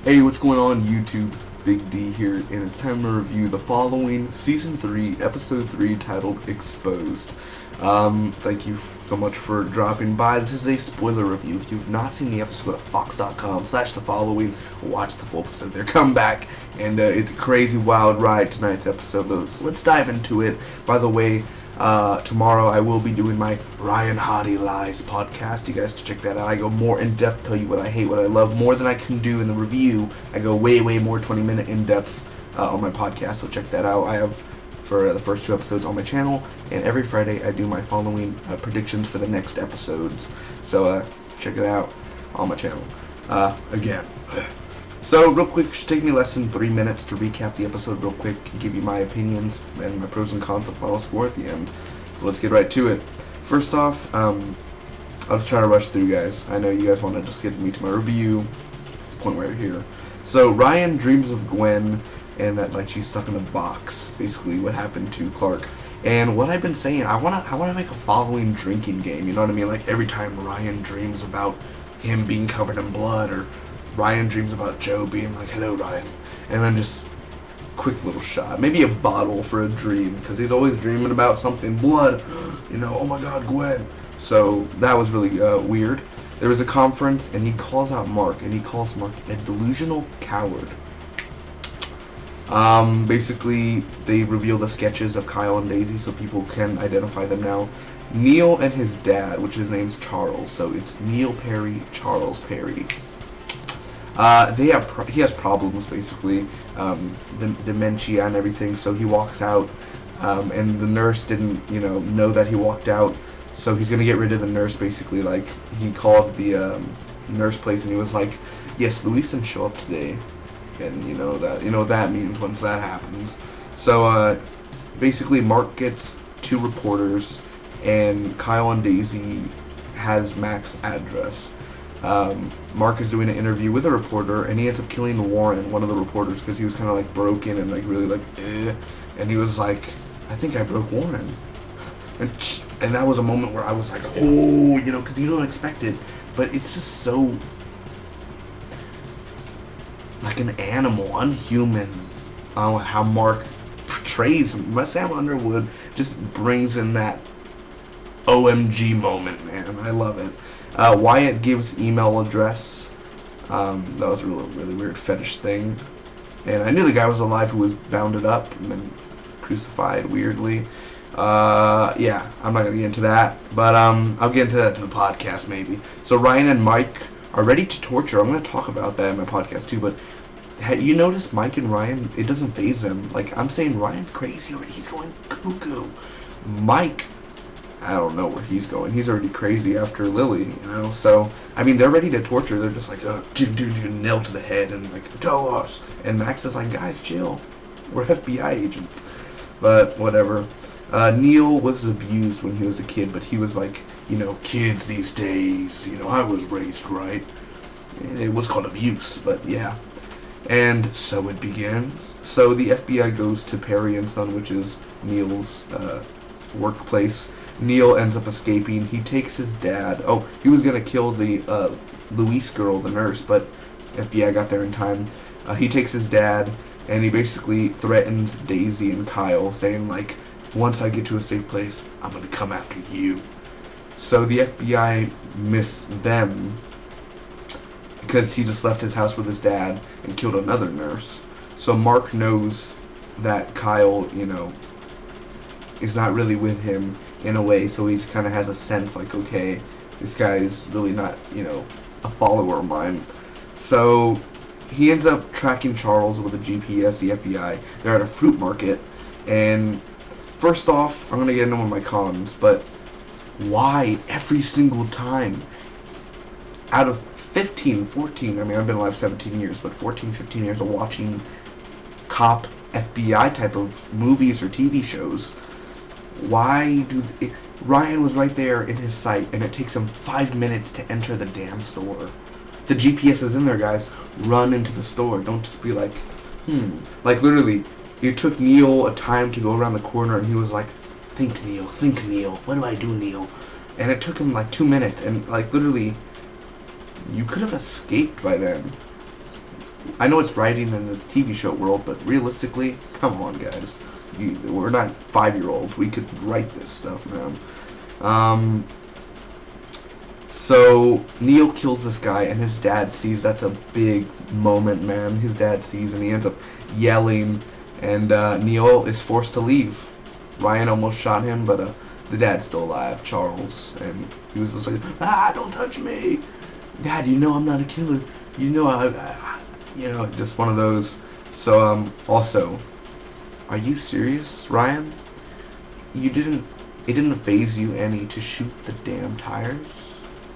Hey, what's going on YouTube? Big D here, and it's time to review the following Season 3, Episode 3, titled Exposed. Thank you so much for dropping by. This is a spoiler review. If you've not seen the episode, go to fox.com/the following, watch the full episode. They're come back, and it's a crazy, wild ride, tonight's episode. So let's dive into it. By the way, tomorrow I will be doing my Ryan Hottie Lies podcast. You guys can check that out. I go more in depth, tell you what I hate, what I love, more than I can do in the review. I go way more 20-minute in depth on my podcast, so check that out. I have for the first 2 episodes on my channel, and every Friday I do my following predictions for the next episodes. So check it out on my channel. Again. So, real quick, it should take me less than 3 minutes to recap the episode real quick, give you my opinions and my pros and cons of the final score at the end. So let's get right to it. First off, I'll just try to rush through, guys. I know you guys want to just get me to my review. It's the point where you're here. So, Ryan dreams of Gwen and that, like, she's stuck in a box, basically what happened to Clark. And what I've been saying, I wanna make a following drinking game, you know what I mean? Like, every time Ryan dreams about him being covered in blood, or Ryan dreams about Joe being like, hello, Ryan. And then just quick little shot. Maybe a bottle for a dream, because he's always dreaming about something. Blood. You know, oh my god, Gwen. So that was really weird. There was a conference, and he calls out Mark, and he calls Mark a delusional coward. Basically, they reveal the sketches of Kyle and Daisy so people can identify them now. Neil and his dad, which his name's Charles. So it's Neil Perry, Charles Perry. He has problems, basically, dementia and everything, so he walks out, and the nurse didn't, know that he walked out, so he's gonna get rid of the nurse, basically. Like, he called the nurse place, and he was like, yes, Luis didn't show up today, and you know what that means once that happens. So, basically, Mark gets 2 reporters, and Kyle and Daisy has Mac's address. Mark is doing an interview with a reporter, and he ends up killing Warren, one of the reporters, because he was kind of like broken and like really like, and he was like, I think I broke Warren, and that was a moment where I was like, oh, because you don't expect it, but it's just so like an animal, unhuman. How Mark portrays him. But Sam Underwood just brings in that OMG moment, man. I love it. Wyatt gives email address. That was a really weird fetish thing. And I knew the guy was alive who was bounded up and then crucified weirdly. Yeah, I'm not going to get into that. But I'll get into that to the podcast maybe. So Ryan and Mike are ready to torture. I'm going to talk about that in my podcast too. But you notice Mike and Ryan, it doesn't faze them. Like, I'm saying Ryan's crazy already. He's going cuckoo. Mike, I don't know where he's going. He's already crazy after Lily, So, I mean, they're ready to torture. They're just like, nail to the head, and like, tell us. And Max is like, guys, chill. We're FBI agents. But, whatever. Neil was abused when he was a kid, but he was like, kids these days, I was raised right. It was called abuse, but yeah. And so it begins. So the FBI goes to Perry and Son, which is Neil's workplace. Neil ends up escaping. He takes his dad. Oh, he was going to kill the Luis girl, the nurse, but FBI got there in time. He takes his dad, and he basically threatens Daisy and Kyle, saying, like, once I get to a safe place, I'm going to come after you. So the FBI miss them because he just left his house with his dad and killed another nurse. So Mark knows that Kyle, is not really with him in a way, so he's kind of has a sense like, okay, this guy is really not, a follower of mine. So he ends up tracking Charles with a GPS, the FBI. They're at a fruit market, and first off, I'm going to get into one of my cons, but why every single time out of 14, I mean, I've been alive 17 years, but 14, 15 years of watching cop FBI type of movies or TV shows, why Ryan was right there in his sight, and it takes him 5 minutes to enter the damn store. The GPS is in there, guys. Run into the store. Don't just be like, Like, literally, it took Neil a time to go around the corner, and he was like, think, Neil. What do I do, Neil? And it took him like 2 minutes, and like, literally, you could have escaped by then. I know it's writing in the TV show world, but realistically, come on, guys. We're not 5-year-olds. We could write this stuff, man. So Neil kills this guy, and his dad sees. That's a big moment, man. His dad sees, and he ends up yelling, and Neil is forced to leave. Ryan almost shot him, but the dad's still alive, Charles, and he was just like, don't touch me. Dad, you know I'm not a killer. You know, just one of those. So, also, are you serious, Ryan? It didn't faze you any to shoot the damn tires?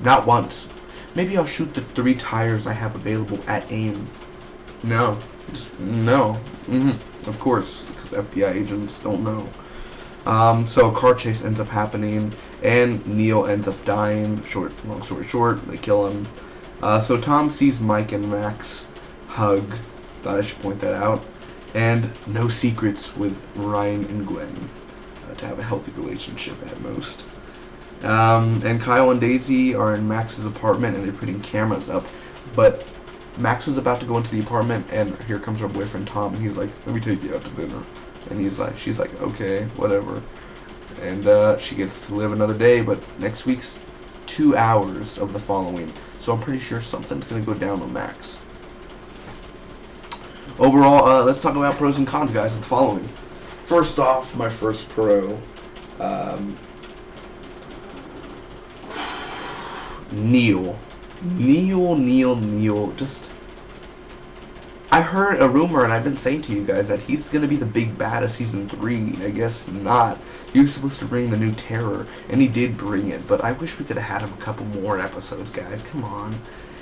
Not once. Maybe I'll shoot the 3 tires I have available at aim. No. Just, no. Of course, because FBI agents don't know. So a car chase ends up happening, and Neil ends up dying. Long story short, they kill him. So Tom sees Mike and Max hug. Thought I should point that out. And no secrets with Ryan and Gwen. To have a healthy relationship at most. And Kyle and Daisy are in Max's apartment, and they're putting cameras up. But Max was about to go into the apartment, and here comes her boyfriend Tom, and he's like, "Let me take you out to dinner." And she's like, "Okay, whatever." And she gets to live another day, but next week's 2 hours of the following. So I'm pretty sure something's gonna go down with Max. Overall, let's talk about pros and cons, guys, of the following. First off, my first pro, Neil. Just, I heard a rumor, and I've been saying to you guys that he's going to be the big bad of season 3. I guess not. He was supposed to bring the new terror, and he did bring it, but I wish we could have had him a couple more episodes, guys. Come on.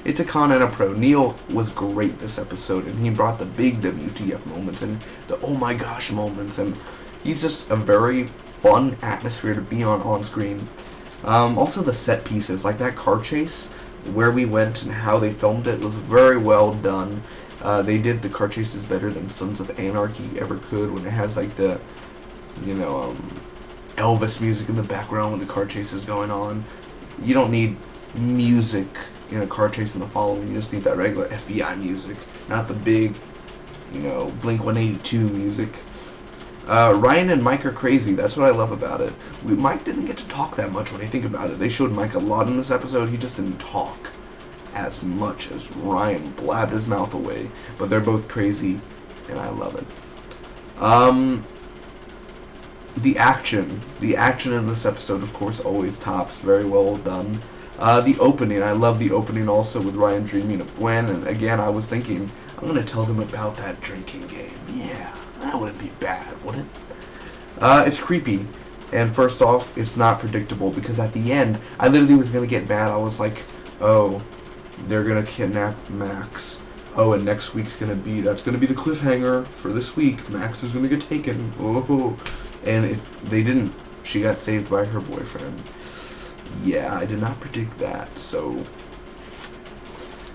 It's a con and a pro. Neil was great this episode, and he brought the big WTF moments and the oh my gosh moments, and he's just a very fun atmosphere to be on screen. Also the set pieces, like that car chase, where we went and how they filmed it was very well done. They did the car chases better than Sons of Anarchy ever could, when it has like the, Elvis music in the background when the car chase is going on. You don't need music in a car chase in the following. You just need that regular FBI music, not the big, Blink-182 music. Ryan and Mike are crazy. That's what I love about it. Mike didn't get to talk that much when you think about it. They showed Mike a lot in this episode. He just didn't talk as much as Ryan blabbed his mouth away. But they're both crazy, and I love it. The action in this episode, of course, always tops. Very well done. The opening, I love the opening also with Ryan dreaming of Gwen, and again, I was thinking, I'm going to tell them about that drinking game. Yeah, that wouldn't be bad, would it? It's creepy, and first off, it's not predictable, because at the end, I literally was going to get mad. I was like, oh, they're going to kidnap Max. Oh, and next week's going to be, that's going to be the cliffhanger for this week. Max is going to get taken. Oh, and they didn't. She got saved by her boyfriend. Yeah, I did not predict that, so...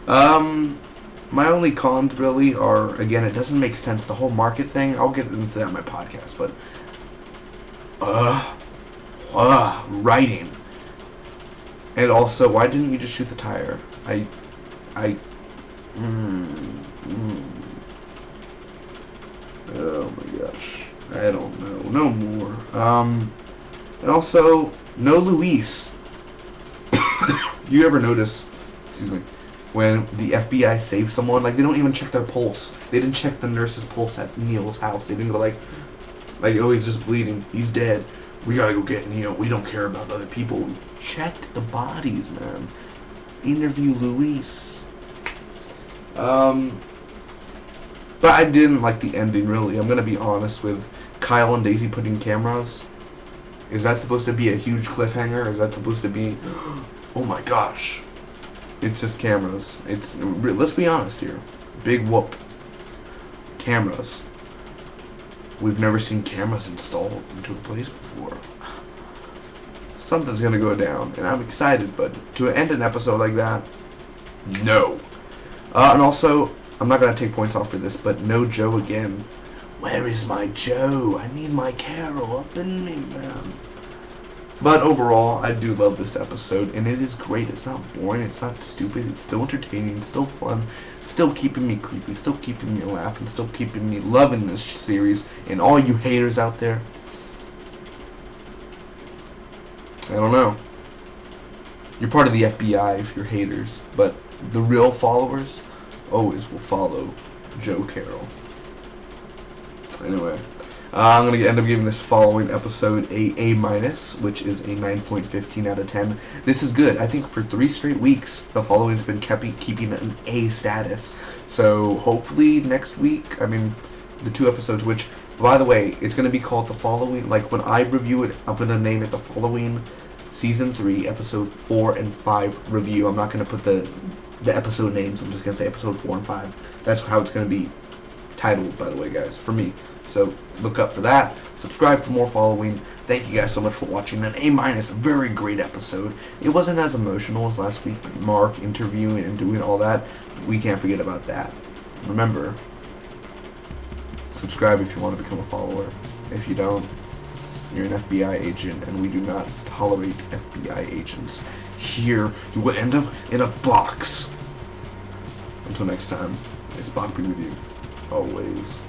my only cons really are, again, it doesn't make sense. The whole market thing, I'll get into that in my podcast, but... writing. And also, why didn't you just shoot the tire? Oh my gosh. I don't know. No more. And also, no Luis. You ever notice, when the FBI saves someone, like, they don't even check their pulse. They didn't check the nurse's pulse at Neil's house. They didn't go like, oh, he's just bleeding. He's dead. We gotta go get Neil. We don't care about other people. We checked the bodies, man. Interview Luis. But I didn't like the ending, really. I'm gonna be honest with Kyle and Daisy putting cameras. Is that supposed to be a huge cliffhanger? Is that supposed to be... Oh my gosh. It's just cameras. Let's be honest here. Big whoop. Cameras. We've never seen cameras installed into a place before. Something's gonna go down, and I'm excited, but to end an episode like that, no. And also, I'm not gonna take points off for this, but no Joe again. Where is my Joe? I need my Carol up in me, man. But overall, I do love this episode, and it is great. It's not boring, it's not stupid, it's still entertaining, it's still fun, still keeping me creepy, still keeping me laughing, still keeping me loving this series. And all you haters out there, I don't know. You're part of the FBI if you're haters, but the real followers always will follow Joe Carroll. Anyway, I'm going to end up giving this following episode a A-, which is a 9.15 out of 10. This is good. I think for 3 straight weeks, the following's been keeping an A status. So hopefully next week, the 2 episodes, which, by the way, it's going to be called The Following. Like, when I review it, I'm going to name it The Following Season 3, Episode 4 and 5 Review. I'm not going to put the episode names. I'm just going to say Episode 4 and 5. That's how it's going to be titled, by the way, guys, for me. So look up for that. Subscribe for more following. Thank you guys so much for watching. An A-, a very great episode. It wasn't as emotional as last week, but Mark interviewing and doing all that, we can't forget about that. Remember, subscribe if you want to become a follower. If you don't, you're an FBI agent, and we do not tolerate FBI agents here. You will end up in a box. Until next time, it's Spock be with you always.